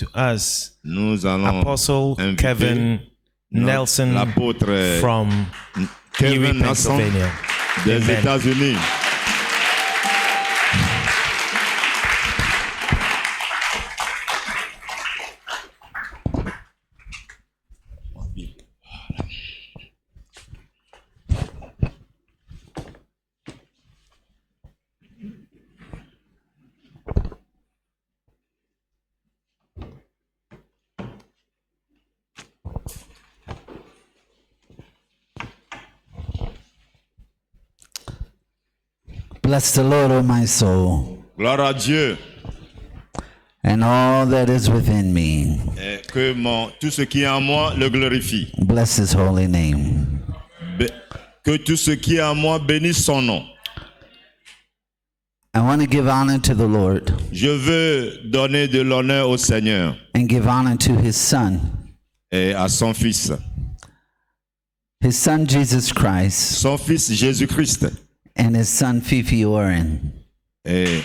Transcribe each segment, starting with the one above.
to us nous allons Apostle inviter Kevin Nelson l'apôtre from Kevin Erie, Nelson Pennsylvania. des Amen. États-Unis. Bless the Lord, O my soul, Gloire à Dieu. and all that is within me. Et que tout ce qui est en moi le glorifie. Bless his holy name. Que tout ce qui est en moi bénisse son nom. I want to give honor to the Lord Je veux donner de l'honneur au Seigneur and give honor to his son, et à son Fils. his son Jesus Christ, Son Fils Jésus-Christ. and his son Fifi Oren. Et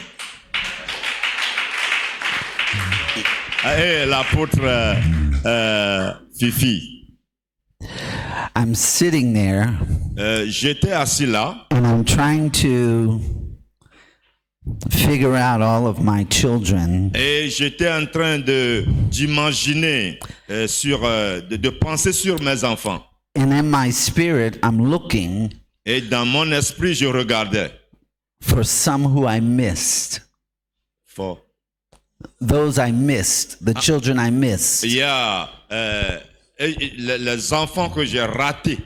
l'apôtre Fifi. I'm sitting there J'étais assis là and I'm trying to figure out all of my children et j'étais en train d'imaginer, de penser sur mes enfants. and in my spirit I'm looking Et dans mon esprit, je regardais. for some who I missed. Fort. Those I missed, the children I missed, Il y a les enfants que j'ai ratés.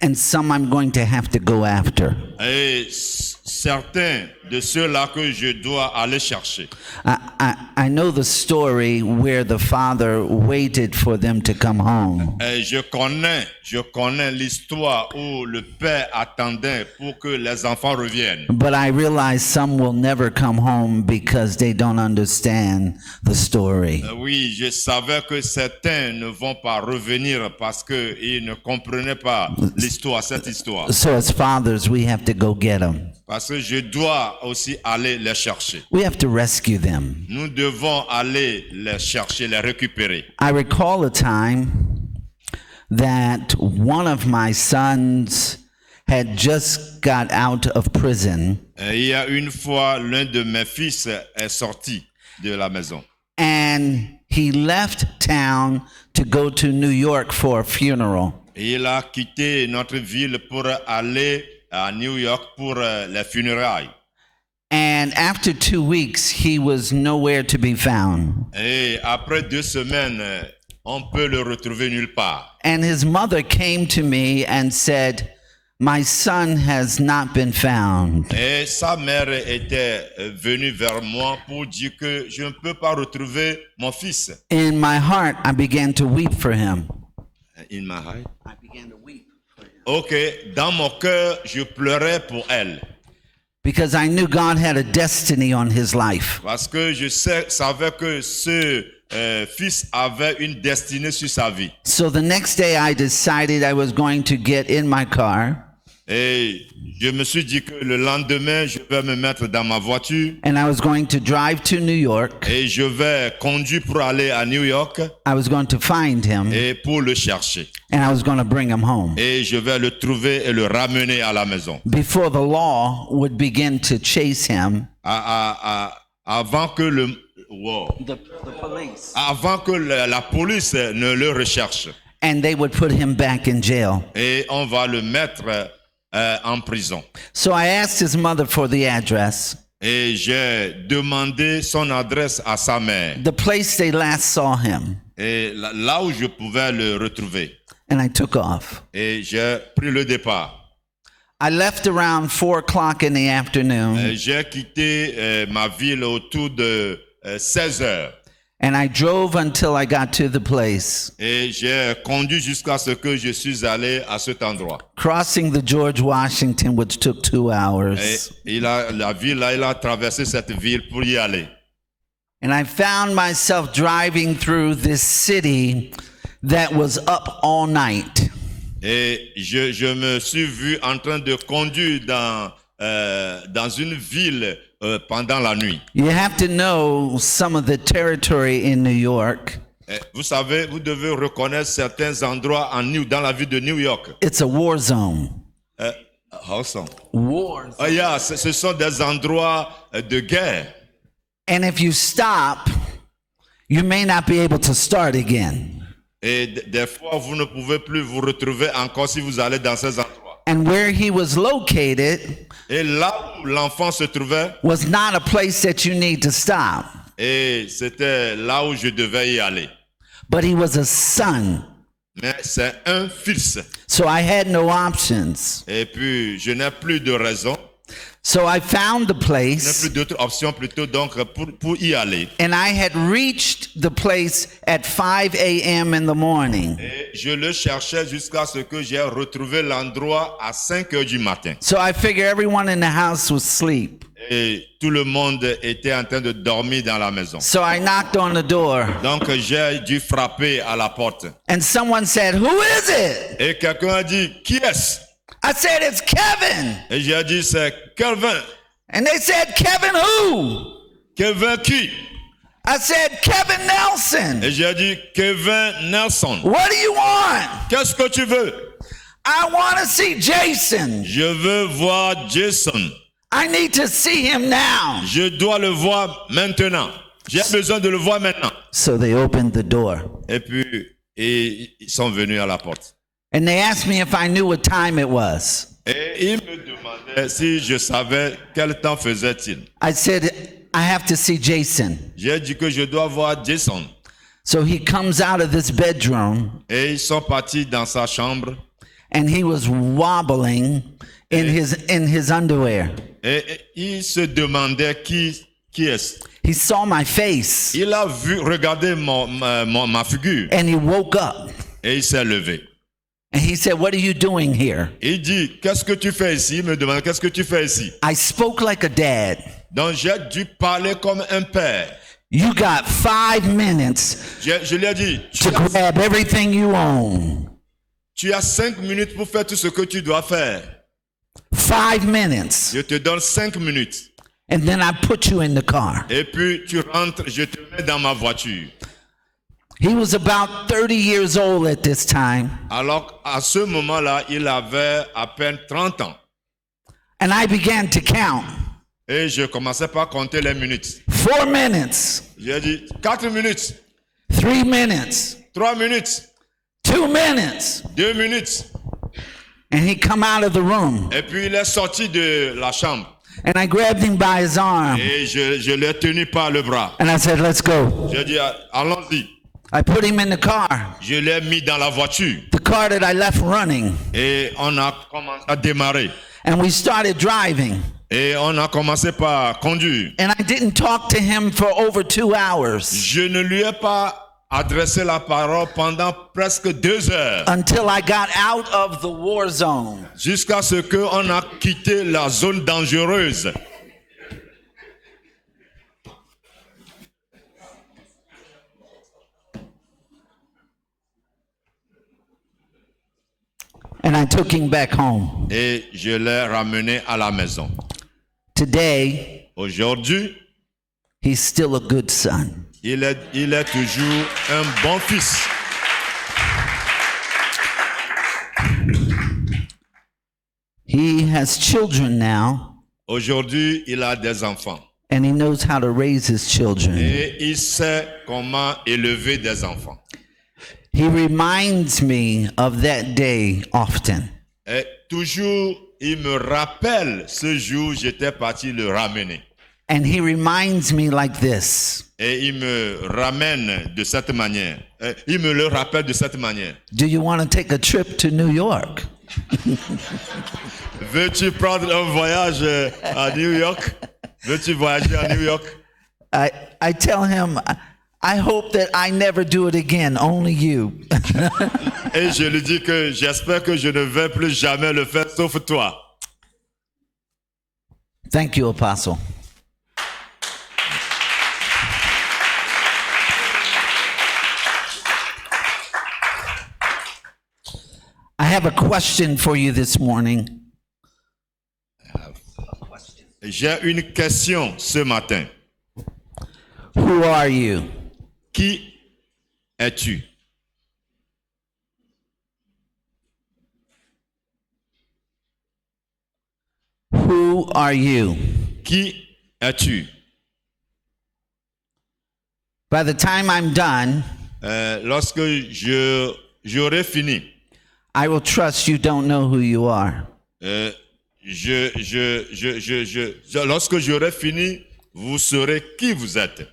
and some I'm going to have to go after. Et certains de ceux-là que je dois aller chercher. I know the story where the father waited for them to come home. Et je connais l'histoire où le père attendait pour que les enfants reviennent. But I realize some will never come home because they don't understand the story. Oui, je savais que certains ne vont pas revenir parce qu'ils ne comprenaient pas l'histoire, cette histoire. So as fathers, we have to go get them. Parce que je dois aussi aller les chercher. We have to rescue them. Nous devons aller les chercher, les récupérer. I recall a time that one of my sons had just got out of prison, Et il y a une fois, l'un de mes fils est sorti de la maison. and he left town to go to New York for a funeral. Et il a quitté notre ville pour aller à New York pour les funérailles. And after 2 weeks, he was nowhere to be found. Et après 2 semaines, on peut le retrouver nulle part. And his mother came to me and said, "My son has not been found." Et sa mère était venue vers moi pour dire que je ne peux pas retrouver mon fils. In my heart, I began to weep for him. In my heart. I began to weep for him. Ok, dans mon cœur, je pleurais pour elle. Because I knew God had a destiny on his life. Parce que je savais que ce fils avait une destinée sur sa vie. So the next day I decided I was going to get in my car Et je me suis dit que le lendemain, je vais me mettre dans ma voiture and I was going to drive to New York. et je vais conduire pour aller à New York I was going to find him et pour le chercher. and I was going to bring him home. Et je vais le trouver et le ramener à la maison. Before the law would begin to chase him, Avant que the police, avant que la police ne le recherche. and they would put him back in jail. Et on va le mettre en prison. So I asked his mother for the address, Et j'ai demandé son adresse à sa mère. the place they last saw him, Et là où je pouvais le retrouver. and I took off. Et j'ai pris le départ. I left around 4 o'clock in the afternoon, J'ai quitté ma ville autour de 16 heures. and I drove until I got to the place. Et j'ai conduit jusqu'à ce que je suis allé à cet endroit. Crossing the George Washington, which took 2 hours. Et il a traversé cette ville pour y aller. And I found myself driving through this city that was up all night. Et je me suis vu en train de conduire dans dans une ville pendant la nuit. You have to know some of the territory in New York. Vous savez, vous devez reconnaître certains endroits dans la ville de New York. It's a war zone. Awesome. War zone. Oh, yeah, ce sont des endroits de guerre. And if you stop, you may not be able to start again. Et des fois, vous ne pouvez plus vous retrouver encore si vous allez dans ces endroits. And where he was located Et là où l'enfant se trouvait, was not a place that you need to stop. et c'était là où je devais y aller. But he was a son. Mais c'est un fils. So I had no options. Et puis, je n'ai plus de raison. So I found the Je n'ai place, plus d'autres options plutôt donc pour y aller. and I had reached the place at 5 a.m. in the morning. Et je le cherchais jusqu'à ce que j'ai retrouvé l'endroit à 5 heures du matin. So I figure everyone in the house was asleep. Et tout le monde était en train de dormir dans la maison. So I knocked on the door, Donc j'ai dû frapper à la porte. and someone said, "Who is it?" Et quelqu'un a dit, qui est-ce? I said, "It's Kevin." Et j'ai dit, c'est Kelvin. And they said, "Kevin who?" Kelvin qui? I said, "Kevin Nelson." Et j'ai dit, Kevin Nelson. What do you want? Qu'est-ce que tu veux? I want to see Jason. Je veux voir Jason. I need to see him now. Je dois le voir maintenant. J'ai besoin de le voir maintenant. So they opened the door, Et puis, ils sont venus à la porte. and they asked me if I knew what time it was. Et ils me demandaient si je savais quel temps faisait-il. I said, "I have to see Jason." J'ai dit que je dois voir Jason. So he comes out of this bedroom, Et ils sont partis dans sa chambre. and he was wobbling in his underwear. Et il se demandait qui est-ce. He saw my face, Il a regardé ma figure. and he woke up, Et il s'est levé. and he said, "What are you doing here?" Il dit, qu'est-ce que tu fais ici? Il me demande, qu'est-ce que tu fais ici? I spoke like a dad. Donc j'ai dû parler comme un père. You got 5 minutes Je lui ai dit, to grab everything you own. tu as 5 minutes pour faire tout ce que tu dois faire. 5 minutes. Je te donne 5 minutes. And then I put you in the car. Et puis tu rentres, je te mets dans ma voiture. He was about 30 years old at this time. Alors à ce moment-là, il avait à peine 30 ans. And I began to count. Et je commençais par compter les minutes. 4 minutes. J'ai dit 4 minutes, 3 minutes. 3 minutes, 2 minutes. 2 minutes. And he come out of the room. Et puis il est sorti de la chambre. And I grabbed him by his arm. Et je l'ai tenu par le bras. And I said, "Let's go." J'ai dit, allons-y. I put him in the car. Je l'ai mis dans la voiture. The car that I left running. Et on a commencé à démarrer. And we started driving. Et on a commencé par conduire. And I didn't talk to him for over 2 hours Je ne lui ai pas adressé la parole pendant presque 2 heures. until I got out of the war zone. Jusqu'à ce qu'on a quitté la zone dangereuse. And I took him back home. Et je l'ai ramené à la maison. Today, Aujourd'hui, he's still a good son. il est toujours un bon fils. He has children now, Aujourd'hui, il a des enfants. and he knows how to raise his children. Et il sait comment élever des enfants. He reminds me of that day often. Et toujours, il me rappelle ce jour où j'étais parti le ramener. And he reminds me like this. Et il me ramène de cette manière. Il me le rappelle de cette manière. Do you want to take a trip to New York? Veux-tu prendre un voyage à New York? Veux-tu voyager à New York? I tell him, I hope that I never do it again, only you. Et je lui dis que j'espère que je ne vais plus jamais le faire sauf toi. Thank you, Apostle. I have a question for you this morning. j'ai une question ce matin. Who are you? Qui es-tu? Who are you? Qui es-tu? By the time I'm done, Lorsque j'aurai fini, I will trust you don't know who you are. Lorsque j'aurai fini, vous saurez qui vous êtes.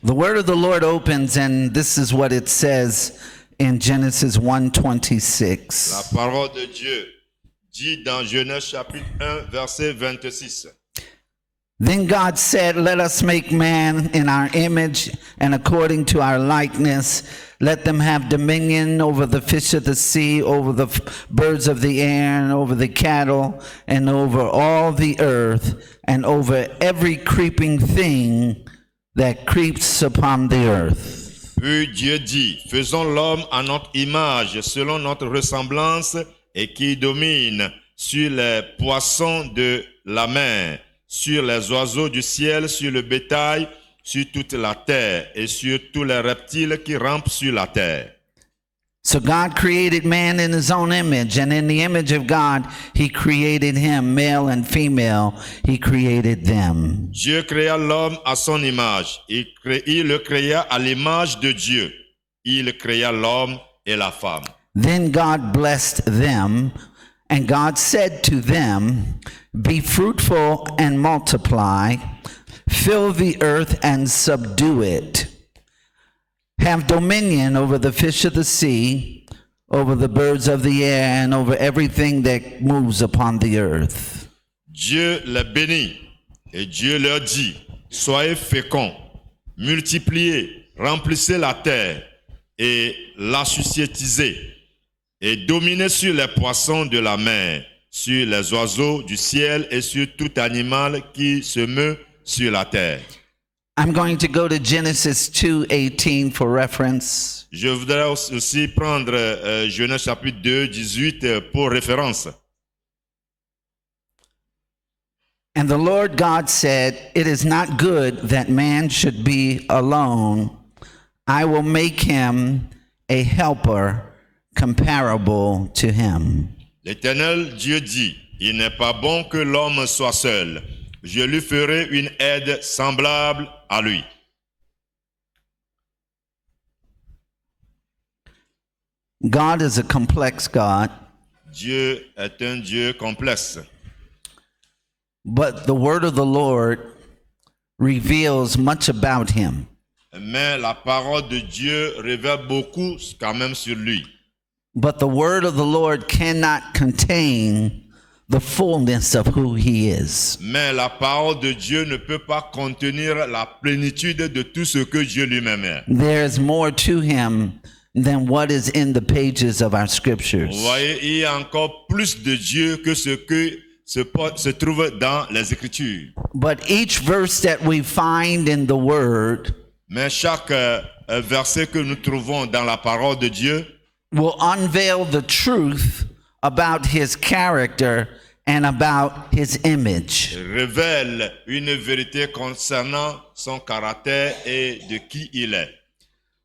The word of the Lord opens, and this is what it says in Genesis 1:26. La parole de Dieu dit dans Genèse chapitre 1, verset 26. Then God said, let us make man in our image and according to our likeness. Let them have dominion over the fish of the sea, over the birds of the air, and over the cattle, and over all the earth, and over every creeping thing that creeps upon the earth. Puis Dieu dit, faisons l'homme à notre image, selon notre ressemblance, et qui domine sur les poissons de la mer, sur les oiseaux du ciel, sur le bétail, sur toute la terre, et sur tous les reptiles qui rampent sur la terre. So God created man in his own image, and in the image of God, he created him, male and female, he created them. Dieu créa l'homme à son image. Il le créa à l'image de Dieu. Il créa l'homme et la femme. Then God blessed them, and God said to them, be fruitful and multiply, fill the earth and subdue it. Have dominion over the fish of the sea, over the birds of the air, and over everything that moves upon the earth. Dieu les bénit et Dieu leur dit, soyez féconds, multipliez, remplissez la terre et l'assujettisez et dominez sur les poissons de la mer, sur les oiseaux du ciel et sur tout animal qui se meut sur la terre. I'm going to go to Genesis 2:18 for reference. Je voudrais aussi prendre Genèse chapitre 2, 18 pour référence. And the Lord God said, it is not good that man should be alone. I will make him a helper comparable to him. L'Éternel Dieu dit, il n'est pas bon que l'homme soit seul. Je lui ferai une aide semblable à lui. God is a complex God, Dieu est un Dieu complexe. but the word of the Lord reveals much about him. Mais la parole de Dieu révèle beaucoup quand même sur lui. But the word of the Lord cannot contain the fullness of who he is. Mais la parole de Dieu ne peut pas contenir la plénitude de tout ce que Dieu lui-même est. There is more to him than what is in the pages of our scriptures. Vous voyez, il y a encore plus de Dieu que ce que se trouve dans les Écritures. But each verse that we find in the word Mais chaque verset que nous trouvons dans la parole de Dieu will unveil the truth about his character and about his image. révèle une vérité concernant son caractère et de qui il est.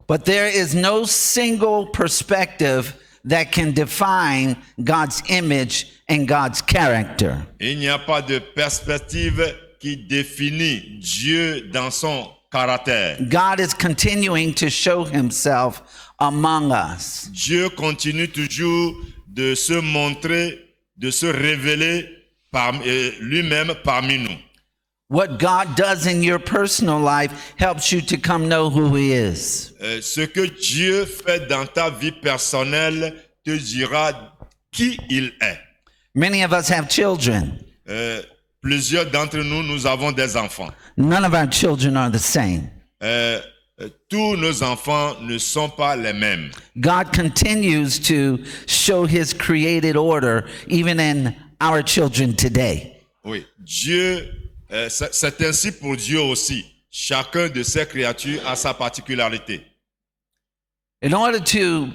But there is no single perspective that can define God's image and God's character. Il n'y a pas de perspective qui définit Dieu dans son caractère. God is continuing to show himself among us. Dieu continue toujours de se montrer, de se révéler lui-même parmi nous. What God does in your personal life helps you to come know who he is. Ce que Dieu fait dans ta vie personnelle te dira qui il est. Many of us have children. Plusieurs d'entre nous, nous avons des enfants. None of our children are the same. Tous nos enfants ne sont pas les mêmes. God continues to show his created order even in our children today. Oui, Dieu, c'est ainsi pour Dieu aussi. Chacun de ses créatures a sa particularité. In order to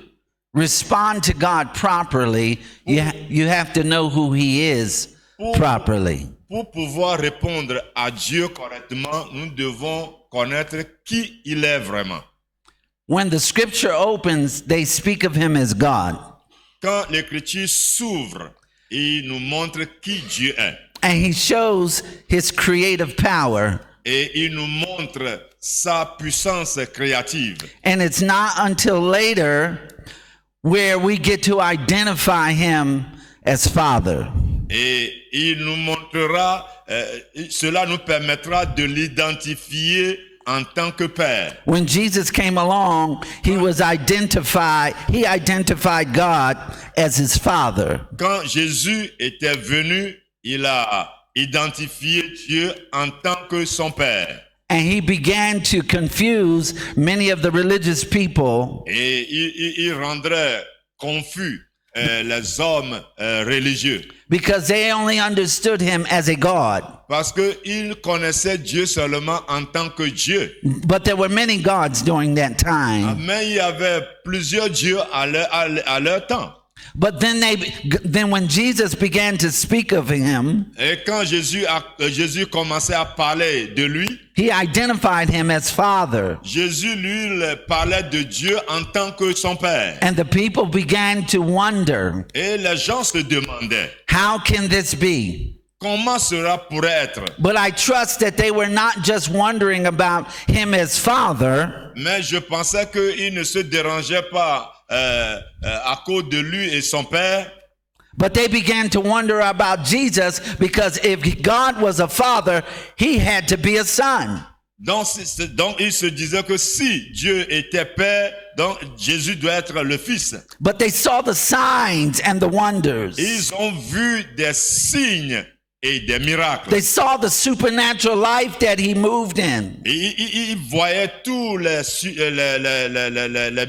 respond to God properly, you have to know who he is properly. Pour pouvoir répondre à Dieu correctement, nous devons connaître qui il est vraiment. When the scripture opens, they speak of him as God. Quand l'Écriture s'ouvre, il nous montre qui Dieu est. And he shows his creative power. Et il nous montre sa puissance créative. And it's not until later where we get to identify him as Father. Et il nous montrera, cela nous permettra de l'identifier en tant que Père. When Jesus came along, he identified God as his Father. Quand Jésus était venu, il a identifié Dieu en tant que son Père. And he began to confuse many of the religious people. Et il rendrait confus les hommes religieux. Because they only understood him as a God. Parce qu'ils connaissaient Dieu seulement en tant que Dieu. But there were many gods during that time. Mais il y avait plusieurs dieux à leur temps. But then when Jesus began to speak of him, Et quand Jésus commençait à parler de lui, he identified him as Father. Jésus lui parlait de Dieu en tant que son Père. And the people began to wonder, Et les gens se demandaient, how can this be? comment cela pourrait être? But I trust that they were not just wondering about him as Father. Mais je pensais qu'ils ne se dérangeaient pas à cause de lui et son Père. But they began to wonder about Jesus because if God was a father, he had to be a son. Donc ils se disaient que si Dieu était Père, donc Jésus doit être le Fils. But they saw the signs and the wonders. Ils ont vu des signes et des miracles. They saw the supernatural life that he moved in. Ils voyaient tous les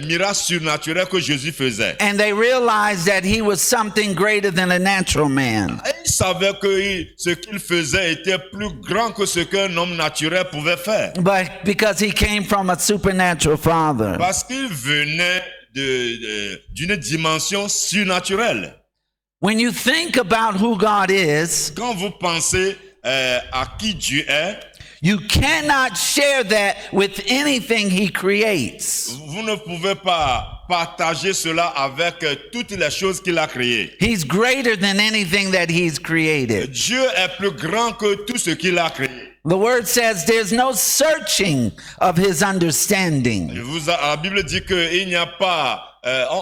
miracles surnaturels que Jésus faisait. And they realized that he was something greater than a natural man. Et ils savaient que ce qu'il faisait était plus grand que ce qu'un homme naturel pouvait faire. But because he came from a supernatural father. Parce qu'il venait d'une dimension surnaturelle. When you think about who God is, Quand vous pensez à qui Dieu est, you cannot share that with anything he creates. vous ne pouvez pas partager cela avec toutes les choses qu'il a créées. He's greater than anything that he's created. Dieu est plus grand que tout ce qu'il a créé. The word says there's no searching of his understanding. La Bible dit qu'il n'y a pas,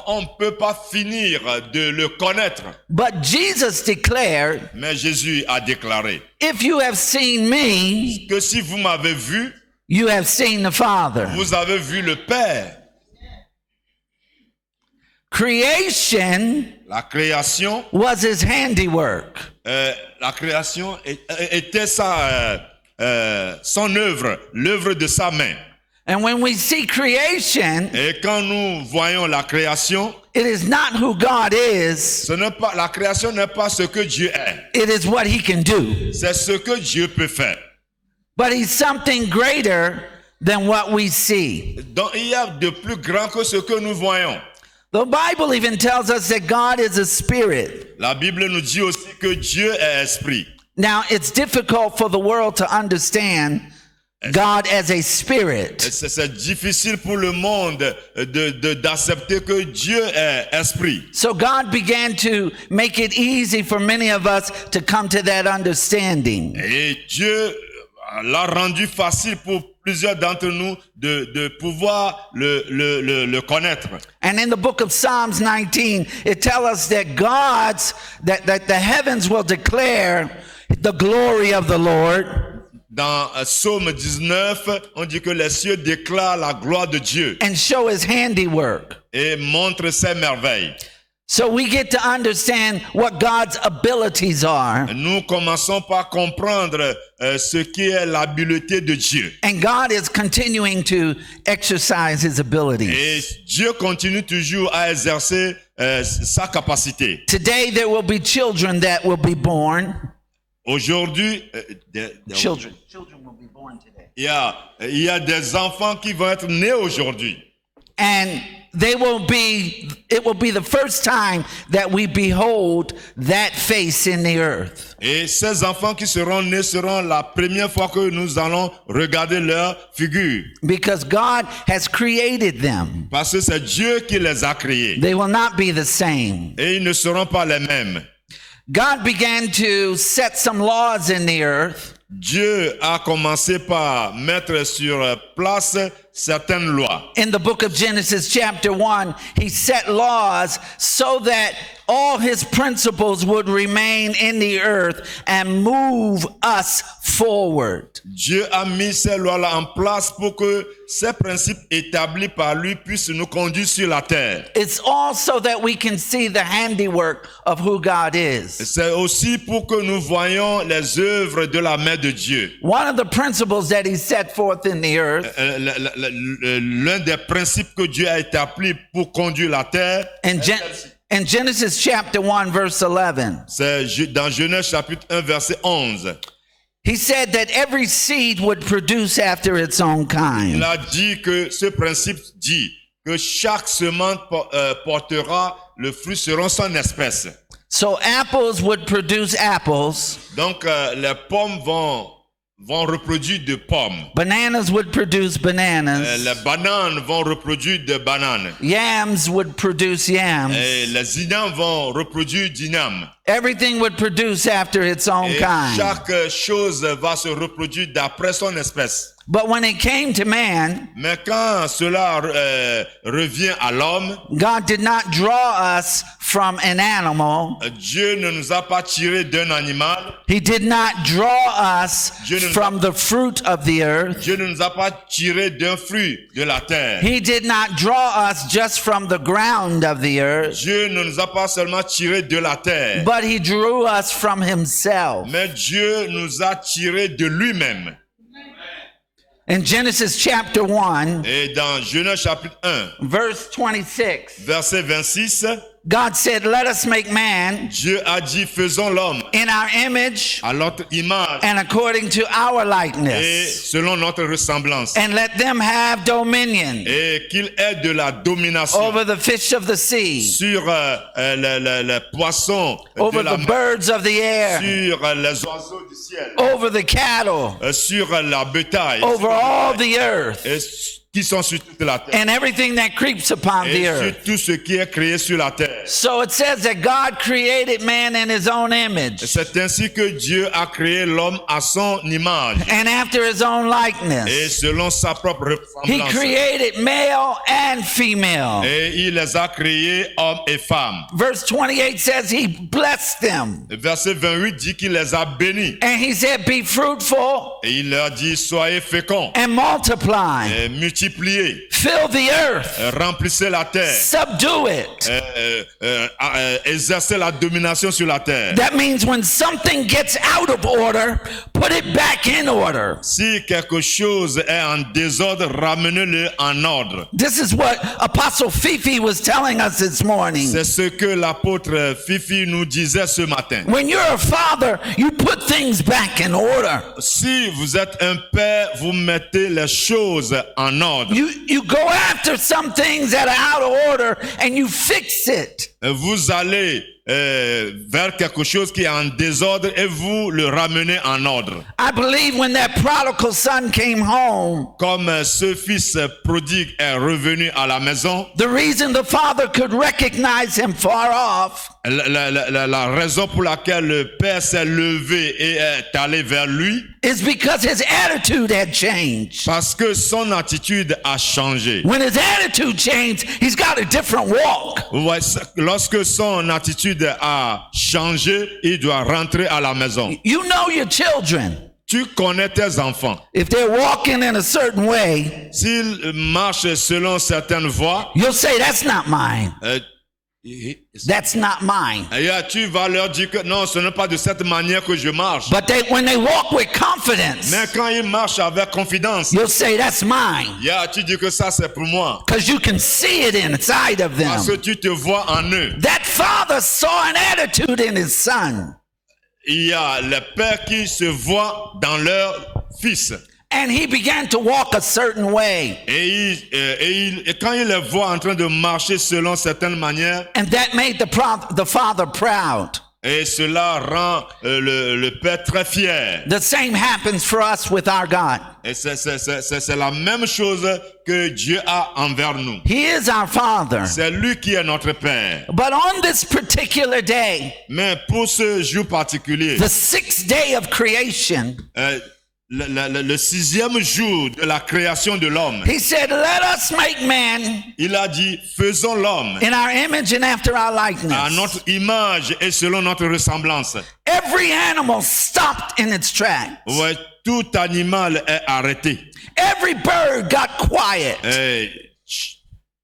on ne peut pas finir de le connaître. But Jesus declared, Mais Jésus a déclaré if you have seen me, que si vous m'avez vu, you have seen the Father. vous avez vu le Père. Creation La création, was his handiwork. la création était son œuvre, l'œuvre de sa main. And when we see creation, Et quand nous voyons la création, it is not who God is, la création n'est pas ce que Dieu est. it is what he can do. C'est ce que Dieu peut faire. But he's something greater than what we see. Donc il y a de plus grand que ce que nous voyons. The Bible even tells us that God is a spirit. La Bible nous dit aussi que Dieu est esprit. Now, it's difficult for the world to understand God as a spirit. C'est difficile pour le monde d'accepter que Dieu est esprit. So God began to make it easy for many of us to come to that understanding. Et Dieu l'a rendu facile pour plusieurs d'entre nous de pouvoir le connaître. And in the book of Psalms 19, it tells us that that the heavens will declare the glory of the Lord. Dans Psaume 19, on dit que les cieux déclarent la gloire de Dieu And show his handiwork. et montrent ses merveilles. So we get to understand what God's abilities are. Nous commençons par comprendre ce qui est l'habileté de Dieu. And God is continuing to exercise his abilities. Et Dieu continue toujours à exercer sa capacité. Today there will be children that will be born. Aujourd'hui, Children will be born today. il y a des enfants qui vont être nés aujourd'hui. And it will be the first time that we behold that face in the earth. Et ces enfants qui seront nés seront la première fois que nous allons regarder leur figure. Because God has created them. Parce que c'est Dieu qui les a créés. They will not be the same. Et ils ne seront pas les mêmes. God began to set some laws in the earth. Dieu a commencé par mettre sur place certaines lois. In the book of Genesis chapter 1, he set laws so that all his principles would remain in the earth and move us forward. Dieu a mis ces lois-là en place pour que ces principes établis par lui puissent nous conduire sur la terre. It's all so that we can see the handiwork of who God is. C'est aussi pour que nous voyions les œuvres de la main de Dieu. One of the principles that he set forth in the earth L'un des principes que Dieu a établi pour conduire la terre, in Genesis chapter 1 verse 11, c'est dans Genèse chapitre 1 verset 11. he said that every seed would produce after its own Il kind. a dit que ce principe dit que chaque semence portera le fruit selon son espèce. So apples would produce apples, Donc les pommes vont reproduire de pommes. bananas would produce bananas, Les bananes vont reproduire de bananes. yams would produce yams. Et les inames vont reproduire d'inames. Everything would produce after its own Et kind. chaque chose va se reproduire d'après son espèce. But when it came to man, Mais quand cela revient à l'homme, God did not draw us from an animal. Dieu ne nous a pas tiré d'un animal. He did not draw us Dieu ne nous from the fruit of the earth. Dieu ne nous a pas tiré d'un fruit de la terre. He did not draw us just from the ground of the earth, Dieu ne nous a pas seulement tiré de la terre, but he drew us from himself. mais Dieu nous a tiré de lui-même. In Genesis chapter 1, Et dans Genèse chapitre 1, verse 26, verset 26, God said, "Let us make man Dieu a dit, faisons l'homme in our image à notre image and according to our et likeness, selon notre ressemblance, and let them have dominion et qu'il ait de la domination over the fish of the sea, sur les poissons over de la the mer, birds of the air, sur les oiseaux du ciel, over the cattle, sur la bétail, over all the earth, et qui sont sur toute la terre, and everything that creeps upon the et sur earth." tout ce qui est créé sur la terre. So it says that God created man in his own image C'est ainsi que Dieu a créé l'homme à son image and after his own et likeness. selon sa propre He ressemblance. created male and female. Et il les a créés hommes et femmes. Verse 28 says he blessed them. Verset 28 dit qu'il les a bénis. And he said, "Be fruitful Et il leur dit, soyez féconds, and multiply. et multipliez, Fill the earth. remplissez la terre, Subdue it." exercez la domination sur la terre. That means when something gets out of order, put it back in order. Si quelque chose est en désordre, ramenez-le en ordre. This is what Apostle Fifi was telling us this morning. C'est ce que l'apôtre Fifi nous disait ce matin. When you're a father, you put things back in order. Si vous êtes un père, vous mettez les choses en ordre. You go after some things that are out of order and you fix it. Vous allez vers quelque chose qui est en désordre et vous le ramenez en ordre. I believe when that prodigal son came home, Comme ce fils prodigue est revenu à la maison, the reason the father could recognize him far off la raison pour laquelle le père s'est levé et est allé vers lui, is because his attitude had changed. parce que son attitude a changé. When his attitude changed, he's got a different walk. Ouais, lorsque son attitude a changé, il doit rentrer à la maison. You know your children. Tu connais tes enfants. If they're walking in a certain way, S'ils marchent selon certaines voies, you'll say, "That's not mine. That's not mine." tu vas leur dire que non, ce n'est pas de cette manière que je marche. But when they walk with confidence, Mais quand ils marchent avec confidence, you'll say, "That's mine." tu dis que ça c'est pour moi. Because you can see it inside of Parce que them. tu te vois en eux. That father saw an attitude in his son. Il y a les pères qui se voient dans leur fils. and he began to walk a certain way. Et quand il les voit en train de marcher selon certaines manières, And that made the father proud. et cela rend le Père très fier. The same happens for us with our God. Et c'est la même chose que Dieu a envers nous. He is our Father. C'est lui qui est notre Père. But on this particular day, Mais pour ce jour particulier, the 6th day of creation, le 6e jour de la création de l'homme, he said, let us make man il a dit, faisons l'homme in our image and after our à likeness. notre image et selon notre ressemblance. Every animal stopped in its tracks. Ouais, tout animal est arrêté. Every bird got quiet. Et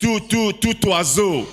tout oiseau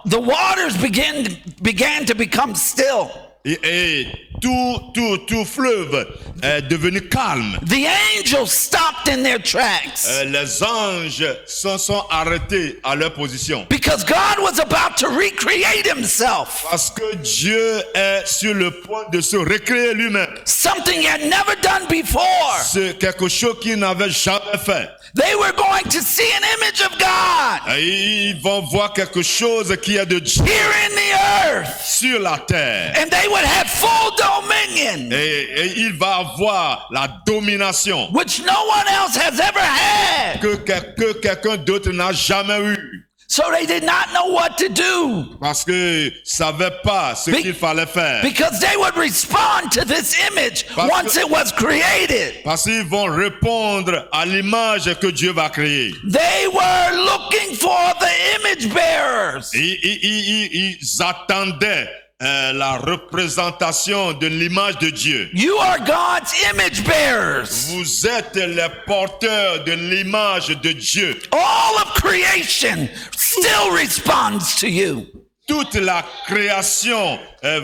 The waters began to become still. et tout fleuve est devenu calme. The angels stopped in their tracks Les anges sont arrêtés à leur position. because God was about to recreate himself. Parce que Dieu est sur le point de se recréer lui-même. Something he had never done before. C'est quelque chose qu'il n'avait jamais fait. They were going to see an image of God Et ils vont voir quelque chose qui est de Dieu here in the earth. sur la terre. And they would have full dominion, Et il va avoir la domination which no one else has ever had. que quelqu'un d'autre n'a jamais eu. So they did not know what to do Parce qu'ils ne savaient pas ce qu'il fallait faire. because they would respond to this image once it was created. Parce qu'ils vont répondre à l'image que Dieu va créer. They were looking for the image bearers. Ils attendaient la représentation de l'image de Dieu. You are God's image bearers. Vous êtes les porteurs de l'image de Dieu. All of creation still responds to you. Toute la création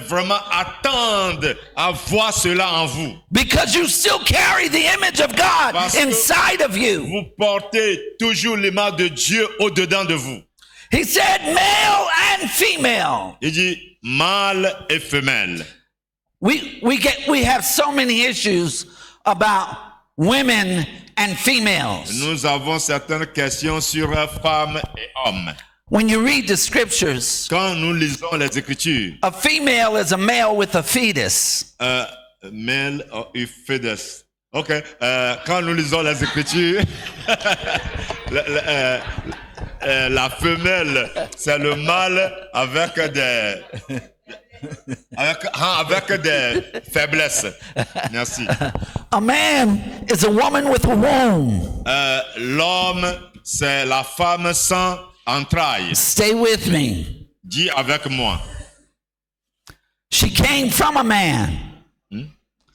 vraiment attendent à voir cela en vous. Because you still carry the image of God Parce que inside of you. Vous portez toujours l'image de Dieu au-dedans de vous. He said male and female. Il dit mâle et femelle. We have so many issues about women and females. Nous avons certaines questions sur femmes et hommes. When you read the scriptures, Quand nous lisons les Écritures, a female is a male with a fetus. male or fetus. Ok. Quand nous lisons les Écritures, la femelle, c'est le mâle avec des faiblesses. Merci. A man is a woman with a womb. L'homme, c'est la femme sans entrailles. Stay with me. Dis avec moi. She came from a man.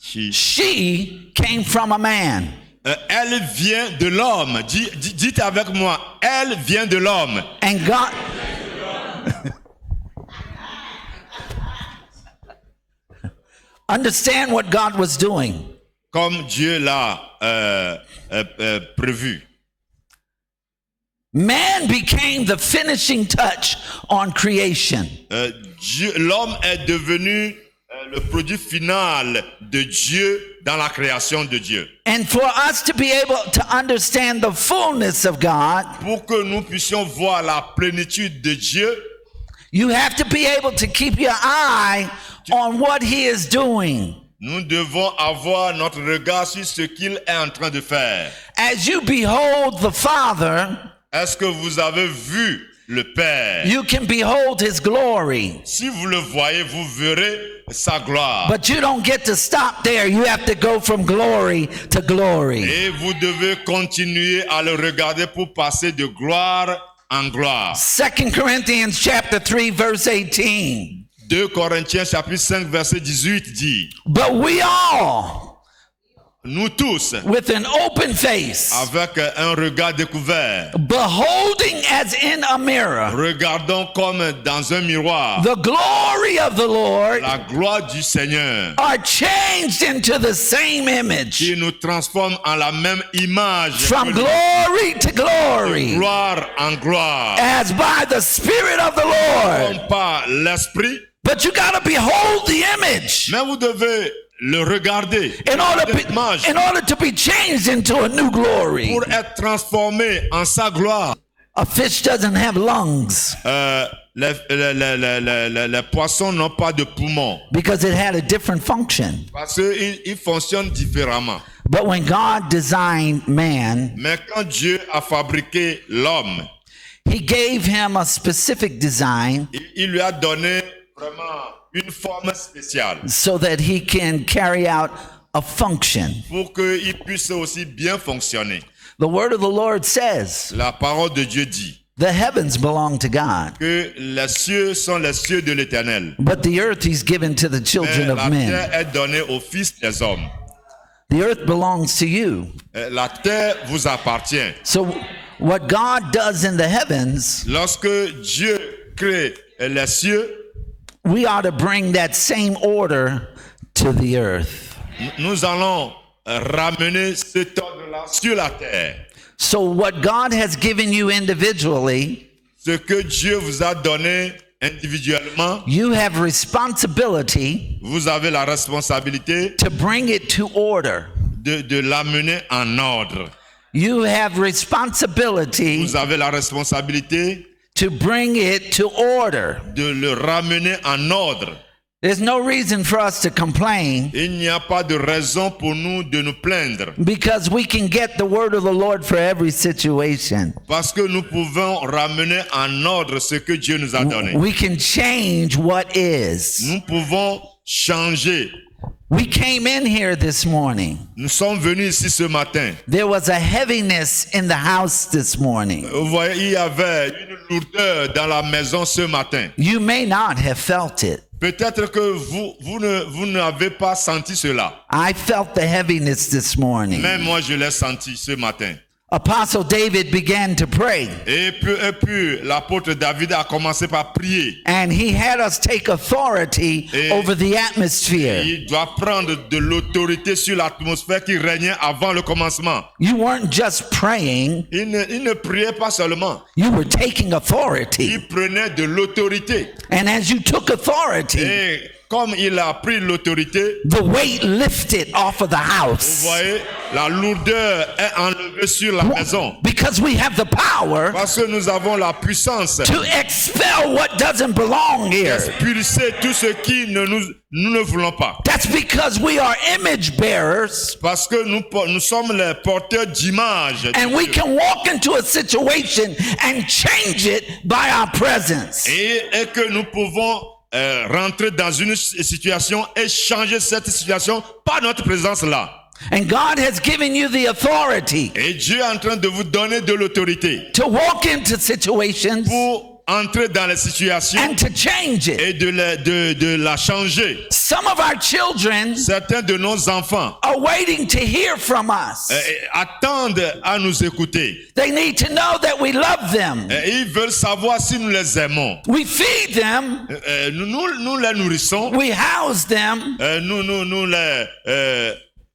She. She came from a man. Elle vient de l'homme. Dites avec moi. Elle vient de l'homme. And God... Understand what God was doing. Comme Dieu l'a prévu. Man became the finishing touch on creation. L'homme est devenu le produit final de Dieu dans la création de Dieu. And for us to be able to understand the fullness of God, Pour que nous puissions voir la plénitude de Dieu, you have to be able to keep your eye on what he is doing. nous devons avoir notre regard sur ce qu'il est en train de faire. As you behold the Father, Est-ce que vous avez vu le Père? you can behold his glory. Si vous le voyez, vous verrez sa gloire. But you don't get to stop there. You have to go from glory to glory. Et vous devez continuer à le regarder pour passer de gloire en gloire. 2 Corinthians chapter 3 verse 18. 2 Corinthiens chapitre 5 verset 18 dit, But we all, nous tous, with an open face, avec un regard découvert, beholding as in a mirror regardons comme dans un miroir the glory of the Lord, la gloire du Seigneur are changed into the same image, qui nous transforme en la même image from que glory to de glory, gloire en gloire, as by the Spirit of the Lord. comme par l'esprit. But you got to behold the image. Mais vous devez le regarder, in l'image, order to be changed into a new glory. pour être transformé en sa gloire. A fish doesn't have lungs Les poissons n'ont pas de poumons because it had a different function. parce qu'ils fonctionnent différemment. But when God designed man, Mais quand Dieu a fabriqué l'homme, he gave him a specific design il lui a donné vraiment une forme spéciale so that he can carry out a function. pour qu'il puisse aussi bien fonctionner. The word of the Lord says, La parole de Dieu dit the heavens belong to God, que les cieux sont les cieux de l'Éternel. but the earth he's given to the Mais children la of men. terre est donnée aux fils des hommes. The earth belongs to you. La terre vous appartient. So what God does in the heavens, Lorsque Dieu crée les cieux, we ought to bring that same order to the earth. nous allons ramener cet ordre-là sur la terre. So what God has given you individually, Ce que Dieu vous a donné individuellement, you have responsibility vous avez la responsabilité to bring it to order. de l'amener en ordre. You have responsibility Vous avez la responsabilité to bring it to order. de le ramener en ordre. There's no reason for us to complain Il n'y a pas de raison pour nous de nous plaindre because we can get the word of the Lord for every situation. parce que nous pouvons ramener en ordre ce que Dieu nous a donné. We can change what is. Nous pouvons changer. We came in here this morning. Nous sommes venus ici ce matin. There was a heaviness in the house this morning. Vous voyez, il y avait une lourdeur dans la maison ce matin. You may not have felt it. Peut-être que vous n'avez pas senti cela. I felt the heaviness this morning. Mais moi, je l'ai senti ce matin. Apostle David began to pray, Et puis l'apôtre David a commencé par prier. and he had us take authority over the atmosphere. Il doit prendre de l'autorité sur l'atmosphère qui régnait avant le commencement. You weren't just praying, Il ne priait pas seulement. you were taking authority. Il prenait de l'autorité. And as you took authority, Et comme il a pris l'autorité, the weight lifted off of the vous house. voyez, la lourdeur est enlevée sur la maison. Because we have the power Parce que nous avons la puissance to expel what doesn't belong here. d'expulser tout ce qui nous ne voulons pas. That's because we are image bearers, Parce que nous sommes les porteurs d'image. de and we Dieu. can walk into a situation and change it by our presence. Et que nous pouvons rentrer dans une situation et changer cette situation par notre présence là. And God has given you the authority Et Dieu est en train de vous donner de l'autorité to walk into situations pour entrer dans les situations and to change it. et de la changer. Some of our children Certains de nos enfants are waiting to hear from us. attendent à nous écouter. They need to know that we love them. Ils veulent savoir si nous les aimons. We feed them. Nous les nourrissons. We house them.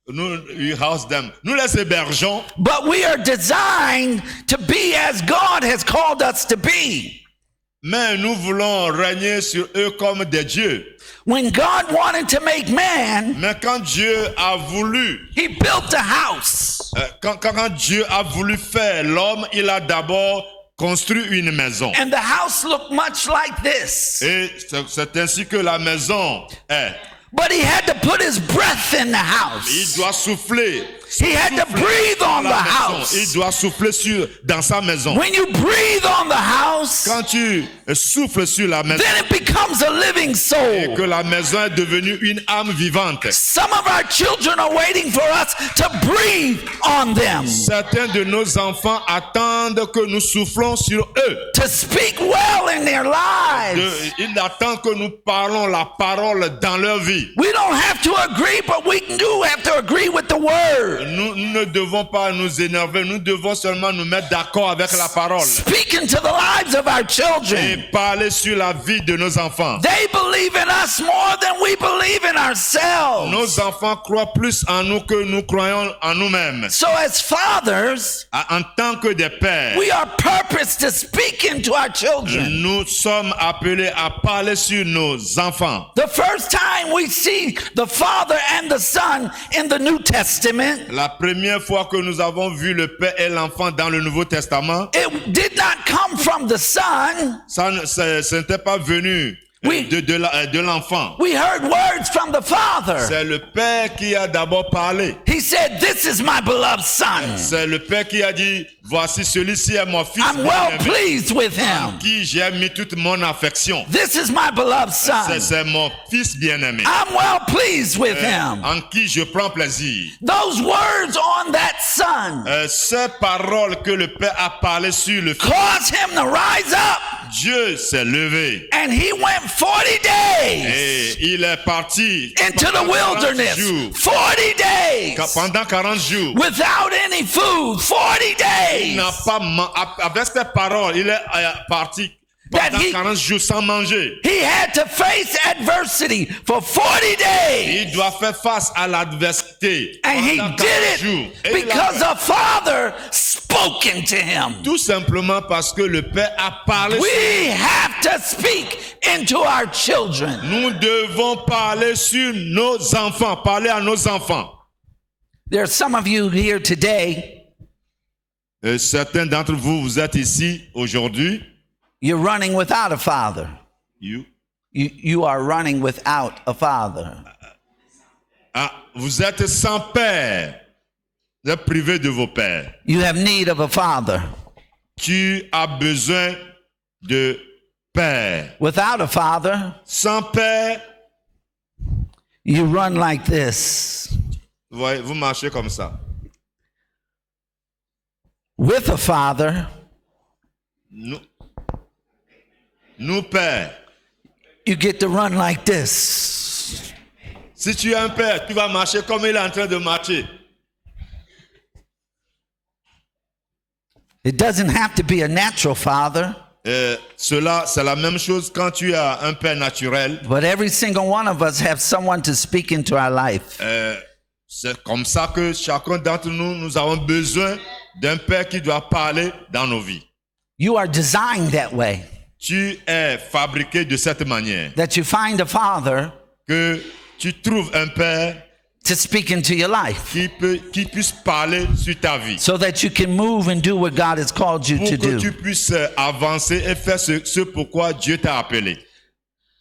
We house them. Nous les hébergeons. But we are designed to be as God has called us to be. Mais nous voulons régner sur eux comme des dieux. When God wanted to make man, Mais quand Dieu a voulu, he built a house. quand Dieu a voulu faire l'homme, il a d'abord construit une maison. And the house looked much like this. Et c'est ainsi que la maison est. But he had to put his breath in the Il house. doit souffler. He had to breathe on the La maison. Il house. doit souffler dans sa maison. When you breathe on the house, Quand tu souffles sur la maison then it becomes a living et soul. que la maison est devenue une âme vivante, Some of our children are waiting for us to breathe on them, certains de nos enfants attendent que nous soufflons sur eux. to speak well in their lives. Ils attendent que nous parlons la parole dans leur vie. We don't have to agree, but we do have to agree with the word. Nous ne devons pas nous énerver, nous devons seulement nous mettre d'accord avec la parole Speak into the lives of our et children. parler sur la vie de nos enfants. They believe in us more than we believe in ourselves. Nos enfants croient plus en nous que nous croyons en nous-mêmes. So as fathers, En tant que des pères, we are purposed to speak into our children. nous sommes appelés à parler sur nos enfants. The first time we see the Father and the Son in the New Testament, La première fois que nous avons vu le Père et l'enfant dans le Nouveau Testament, it did not come from the Son. ce n'était pas venu Oui. de l'enfant. We heard words from the Father. C'est le Père qui a d'abord parlé. He said, "This is my beloved Son. C'est le Père qui a dit, voici celui-ci est mon fils I'm well bien-aimé, pleased with en him. qui j'ai mis toute mon affection. This is my beloved Son. C'est mon fils bien-aimé, I'm well pleased with him." en qui je prends plaisir. Those words on that Son Ces paroles que le Père a parlé sur le Fils, caused him to rise up, Dieu s'est levé and he went 40 days et il est parti into the pendant 40 wilderness. jours. 40 days Pendant 40 jours. without any food. 40 Il days. n'a pas avec ces paroles, il est parti That pendant he- 40 jours sans manger. He had to face adversity for 40 days. Il doit faire face à l'adversité And he pendant 40 did jours. it Et il a because fait the Father spoke into him. tout simplement parce que le Père a parlé. We have to speak into our children. Nous devons parler sur nos enfants, parler à nos enfants. There are some of you here today, Certains d'entre vous, vous êtes ici aujourd'hui. you're running without a father. You You are running without a father. vous êtes sans père. Vous êtes privé de vos pères. You have need of a father. Tu as besoin de père. Without a father, Sans père, you run like this. vous voyez, vous marchez comme ça. With a father, Nous pères, you get to run like this. si tu es un père, tu vas marcher comme il est en train de marcher. It doesn't have to be a natural father, Cela, c'est la même chose quand tu as un père naturel. but every single one of us have someone to speak into our life. C'est comme ça que chacun d'entre nous, nous avons besoin d'un père qui doit parler dans nos vies. You are designed that way, Tu es fabriqué de cette manière that you find a father que tu trouves un père to speak into your life qui puisse parler sur ta vie so that you can move and do what God has called you pour to que tu do. puisses avancer et faire ce pourquoi Dieu t'a appelé.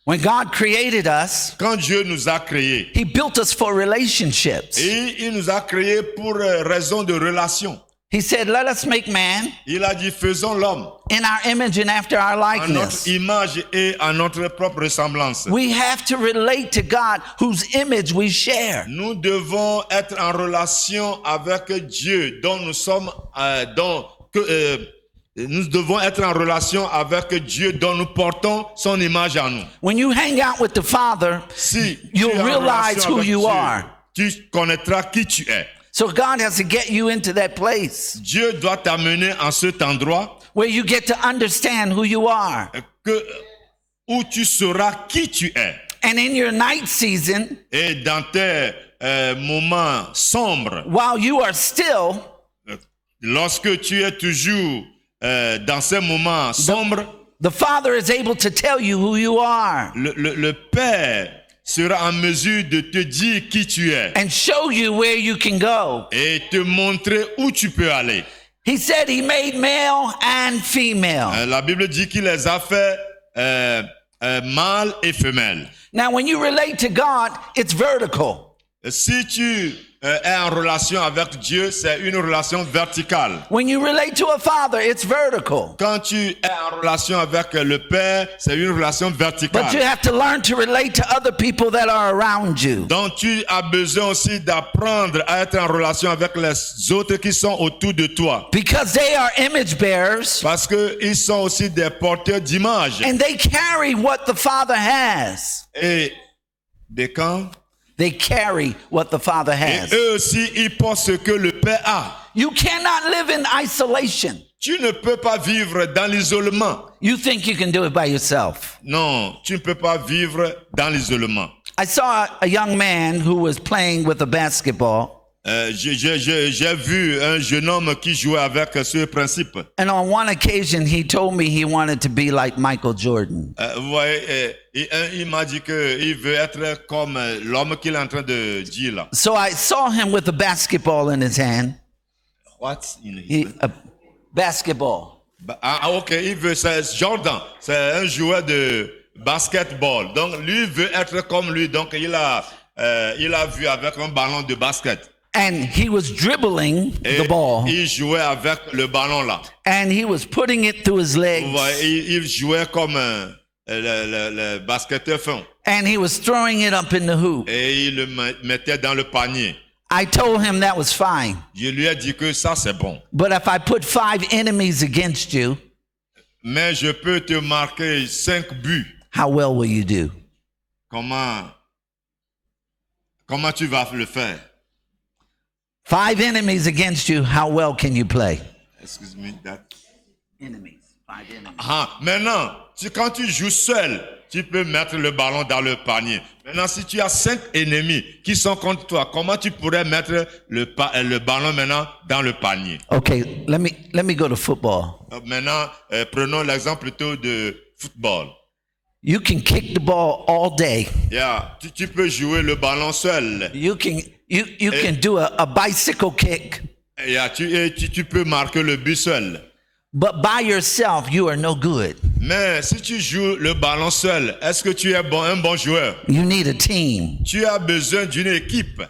When God created us, Quand Dieu nous a créés, He built us for relationships. et il nous a créés pour raison de relation. He said, "Let us make man Il a dit, faisons l'homme in our image and after our à notre likeness." image et à notre propre ressemblance. We have to relate to God whose image we share. Nous devons être en relation avec Dieu, dont nous sommes, nous devons être en relation avec Dieu, dont nous portons son image en nous. When you hang out with the Father, Si you'll tu es en realize relation who avec you Dieu, are. tu connaîtras qui tu es. So God has to get you into that place Dieu doit t'amener en cet endroit where you get to understand who you are. où tu sauras qui tu es. And in your night season, Et dans tes moments sombres, while you are still, lorsque tu es toujours dans ces moments sombres, the Father is able to tell you who you are le Père sera en mesure de te dire qui tu es and show you where you can go. et te montrer où tu peux aller. He said He made male and female. La Bible dit qu'il les a fait mâles et femelles. Now, when you relate to God, it's vertical. Si tu es en relation avec Dieu, c'est une relation verticale. When you relate to a father, it's vertical. Quand tu es en relation avec le Père, c'est une relation verticale. But you have to learn to relate to other people that are around you. Donc tu as besoin aussi d'apprendre à être en relation avec les autres qui sont autour de toi. Because they are image bearers Parce qu'ils sont aussi des porteurs d'image. and they carry what the Father has. Et de quand? They carry what the Father Et has. eux aussi, ils portent ce que le Père a. You cannot live in isolation. Tu ne peux pas vivre dans l'isolement. You think you can do it by yourself. Non, tu ne peux pas vivre dans l'isolement. I saw a young man who was playing with a basketball. J'ai vu un jeune homme qui jouait avec ce principe. And on one occasion, he told me he wanted to be like Michael Jordan. Vous voyez, il m'a dit qu'il veut être comme l'homme qu'il est en train de dire là. So I saw him with a basketball in his hand. What? A basketball. Ok, il veut, c'est Jordan, c'est un joueur de basketball. Donc lui veut être comme lui. Donc il a vu avec un ballon de basket. And he was dribbling Et the ball. il jouait avec le ballon là. And he was putting it through his Vous legs. voyez, il jouait comme le basketteur fin. And he was throwing it up in the hoop. Et il le mettait dans le panier. I told him that was fine. Je lui ai dit que ça c'est bon. But if I put 5 enemies against you, Mais je peux te marquer 5 buts. how well will you do? Comment tu vas le faire? 5 enemies against you, how well can you play? Excuse me, that. Enemies. 5 enemies. Maintenant, quand tu joues seul, tu peux mettre le ballon dans le panier. Maintenant, si tu as 5 ennemis qui sont contre toi, comment tu pourrais mettre le ballon maintenant dans le panier? Okay, let me go to football. Maintenant, prenons l'exemple plutôt de football. You can kick the ball all day. Yeah, tu peux jouer le ballon seul. You can do a bicycle kick, Yeah, tu peux marquer le but seul. but by yourself you are no good. Mais si tu joues le ballon seul, est-ce que tu es un bon joueur? You need a team. Tu as besoin d'une équipe.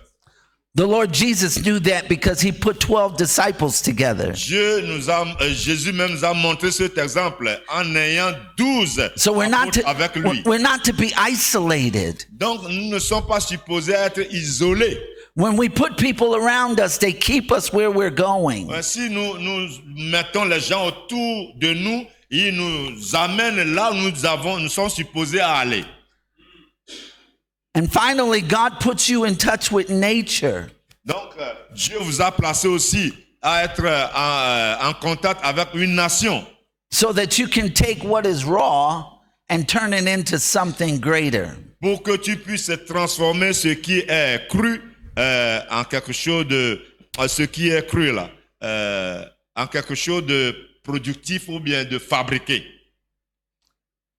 The Lord Jesus knew that because he put 12 disciples together. Jésus même nous a montré cet exemple en ayant 12 So we're not apôtres avec lui. to be isolated. Donc nous ne sommes pas supposés être isolés. When we put people around us, they keep us where we're going. Si nous mettons les gens autour de nous, ils nous amènent là où nous sommes supposés à aller. And finally, God puts you in touch with nature. Donc Dieu vous a placé aussi à être en contact avec une nation. So that you can take what is raw and turn it into something greater. Pour que tu puisses transformer ce qui est cru en quelque chose de... ce qui est cru là, en quelque chose de productif ou bien de fabriqué.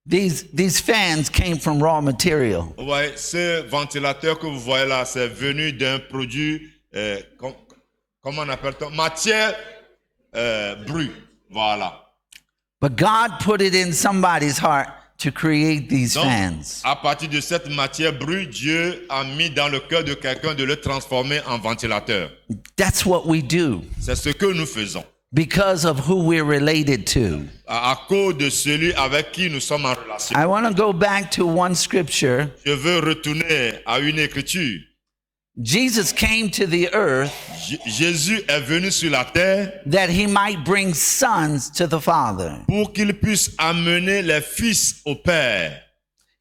These fans came from raw material. Ouais, ce ventilateur que vous voyez là, c'est venu d'un produit, comment on appelle-t-on? Matière brute, voilà. But God put it in somebody's heart to create these Donc, fans. à partir de cette matière brute, Dieu a mis dans le cœur de quelqu'un de le transformer en ventilateur. That's what we do C'est ce que nous faisons. because of who we're related to. À cause de celui avec qui nous sommes en relation. I want to go back to one scripture. Je veux retourner à une écriture. Jesus came to the earth Jésus est venu sur la terre that he might bring sons to the Father. pour qu'il puisse amener les fils au Père.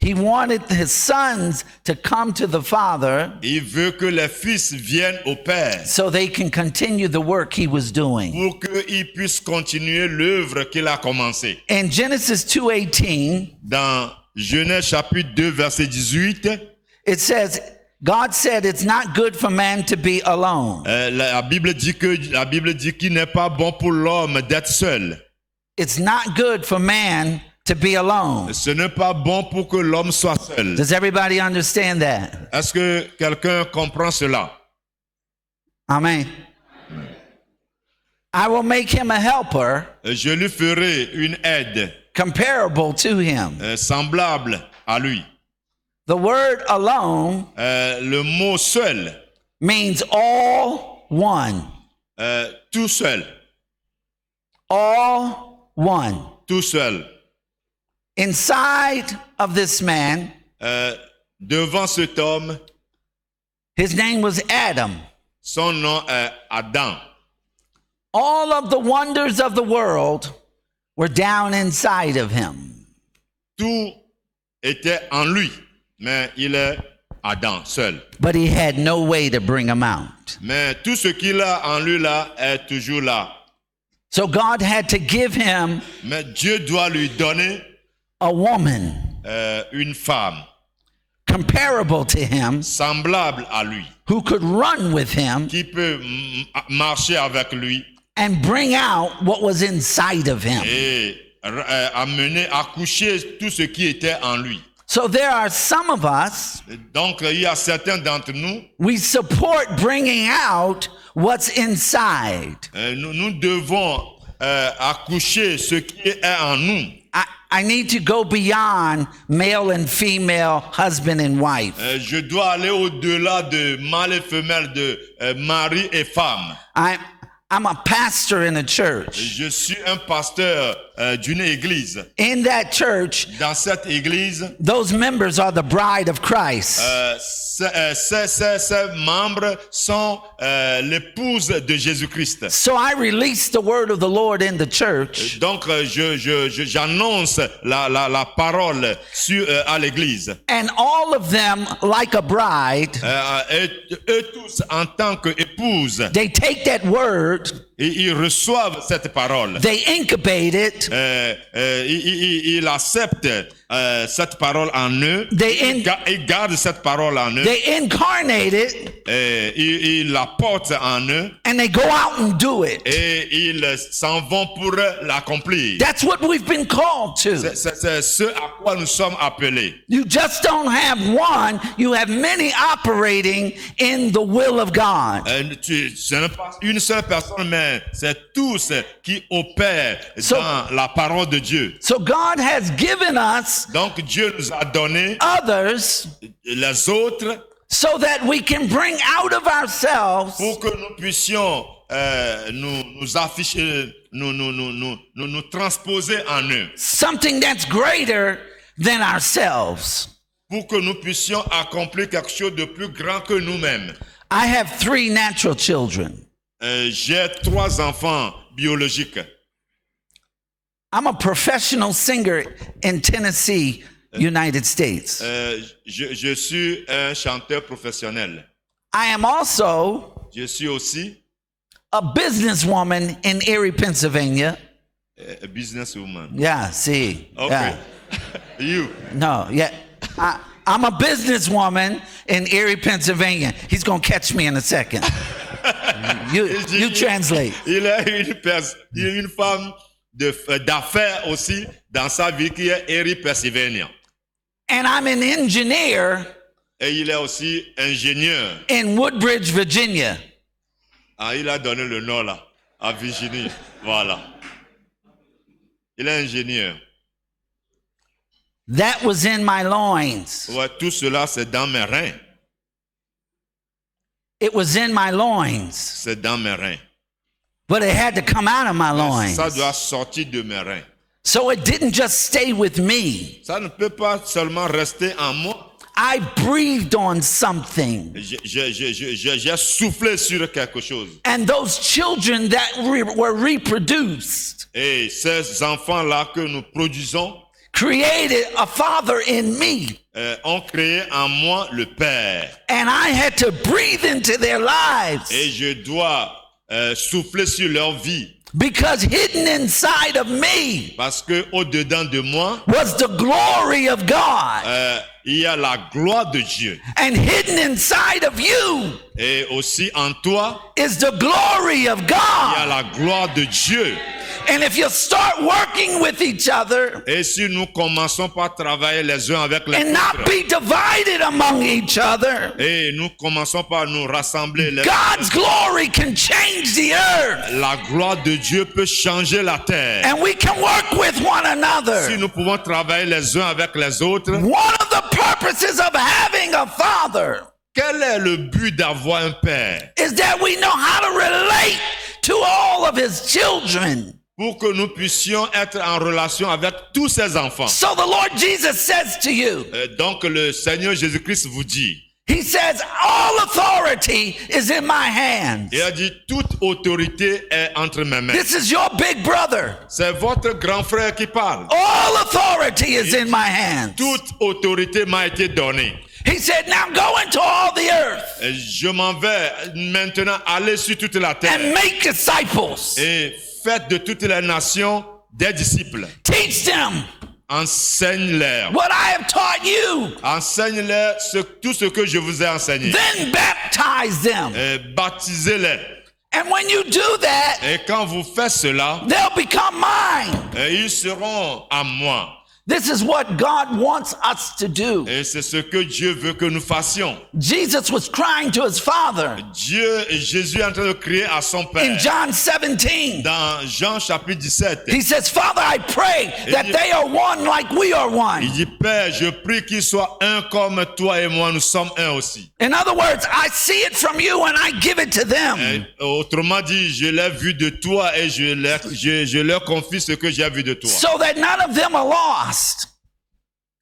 He wanted his sons to come to the Father Il veut que les fils viennent au Père so they can continue the work he was doing. pour qu'il puisse continuer l'œuvre qu'il a commencée. In Genesis 2:18, Dans Genèse chapitre 2 verset 18, it says, God said it's not good for man to be alone. la Bible dit qu'il n'est pas bon pour l'homme d'être seul. It's not good for man to be alone. Ce n'est pas bon pour que l'homme soit seul. Does everybody understand that? Est-ce que quelqu'un comprend cela? Amen. I will make him a helper Je lui ferai une aide comparable to him. semblable à lui. The word alone Le mot seul, means all one. tout seul, All one. tout seul. Inside of this man, Devant cet homme, his name was Adam. son nom est Adam. All of the wonders of the world were down inside of him. Tout était en lui, mais il est Adam seul. But he had no way to bring them out. Mais tout ce qu'il a en lui là est toujours là. So God had to give him Mais Dieu doit lui donner a woman une femme comparable to him semblable à lui, who could run with him qui peut marcher avec lui and bring out what was inside of him. et amener, accoucher tout ce qui était en lui. So there are some of us, Donc, il y a certains d'entre nous, we support bringing out what's inside. nous devons accoucher ce qui est en nous. I need to go beyond male and female, husband and wife. Je dois aller au-delà de mâle et femelle, de mari et femme. I'm a pastor in a church. Je suis un pasteur d'une église. In that church, Dans cette église, those members are the bride of Christ. ces membres sont l'épouse de Jésus-Christ. So I release the word of the Lord in the church. Donc, j'annonce la parole à l'église. And all of them, like a bride, Et eux tous, en tant qu'épouse, they take that word, ils reçoivent cette parole. they incubate it, Ils acceptent cette parole en eux. Ils gardent cette parole en eux. they incarnate it, Ils la portent en eux. and they go out and do it. Et ils s'en vont pour l'accomplir. That's what we've been called to. C'est ce à quoi nous sommes appelés. You just don't have one, you have many operating in the will of God. Ce n'est pas une seule personne, mais c'est tous qui opèrent dans la parole de Dieu. So God has given us Donc Dieu nous a donné others les autres so that we can bring out of ourselves pour que nous puissions nous afficher, nous transposer en eux. something that's greater than ourselves. Pour que nous puissions accomplir quelque chose de plus grand que nous-mêmes. I have 3 natural children. J'ai 3 enfants biologiques. I'm a professional singer in Tennessee, United States. Je suis un chanteur professionnel. I am also Je suis aussi a businesswoman in Erie, Pennsylvania. a businesswoman. Yeah, see. Okay. Yeah. You. No, yeah. I'm a businesswoman in Erie, Pennsylvania. He's going to catch me in a second. You translate. Il est une femme d'affaires aussi dans sa vie qui est Erie, Pennsylvania. And I'm an engineer Et il est aussi ingénieur. in Woodbridge, Virginia. Ah, il a donné le nom là, à Virginie. Voilà. Il est ingénieur. That was in my loins. Ouais, tout cela, c'est dans mes reins. It was in my loins. C'est dans mes reins. But it had to come out of my loins. Ça doit sortir de mes reins. So it didn't just stay with me. Ça ne peut pas seulement rester en moi. I breathed on something. J'ai soufflé sur quelque chose. And those children that were reproduced Et ces enfants-là que nous produisons created a father in me. ont créé en moi le Père. And I had to breathe into their lives. Et je dois souffler sur leur vie. Because hidden inside of me Parce que au-dedans de moi, was the glory of God. il y a la gloire de Dieu. And hidden inside of you Et aussi en toi, is the glory of il y a God. la gloire de Dieu. And if you start working with each other Et si nous commençons par travailler les uns avec les and not autres, be divided among each other, et nous commençons par nous rassembler, God's glory can change the earth. la gloire de Dieu peut changer la terre. And we can work with one Si another. nous pouvons travailler les uns avec les autres, One of the purposes of having a father quel est le but d'avoir un père? is that we know how to relate to all of his children. Pour que nous puissions être en relation avec tous ses enfants. So the Lord Jesus says to you, Donc le Seigneur Jésus-Christ vous dit, he says, all authority is in my hands. il a dit, toute autorité est entre mes mains. This is your big brother. C'est votre grand frère qui parle. All authority is in my hands. Toute autorité m'a été donnée. He said, now go into all the earth Et je m'en vais maintenant aller sur toute la terre. and make disciples. Et faites de toutes les nations des disciples. Teach them Enseigne-leur. what I have taught you. Enseigne-leur tout ce que je vous ai enseigné. Then baptize them. Et baptisez-les. And when you do that, Et quand vous faites cela, they'll become mine. ils seront à moi. This is what God wants us to do. Et c'est ce que Dieu veut que nous fassions. Jesus was crying to his Father Jésus est en train de crier à son in Père. John 17. Dans Jean chapitre 17, He says, Father, I pray that they are one like we are il one. dit, Père, je prie qu'ils soient un comme toi et moi, nous sommes un aussi. In other words, I see it from you and I give it to them. Et autrement dit, je l'ai vu de toi et je leur confie ce que j'ai vu de toi. So that none of them are lost.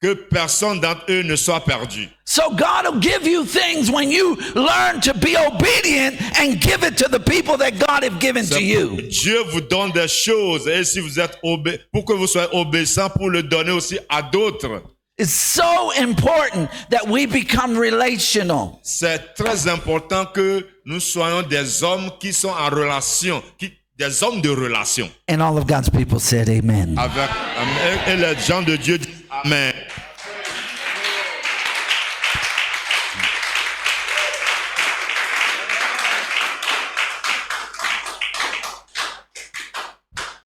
Que personne d'entre eux ne soit perdu. So God will give you things when you learn to be obedient and give it to the people that God have given to you. Dieu vous donne des choses et si vous êtes pour que vous soyez obéissants, pour le donner aussi à d'autres. It's so important that we become relational. C'est très important que nous soyons des hommes qui sont en relation, des hommes de relation. And all of God's people said amen. Et les gens de Dieu disent Amen.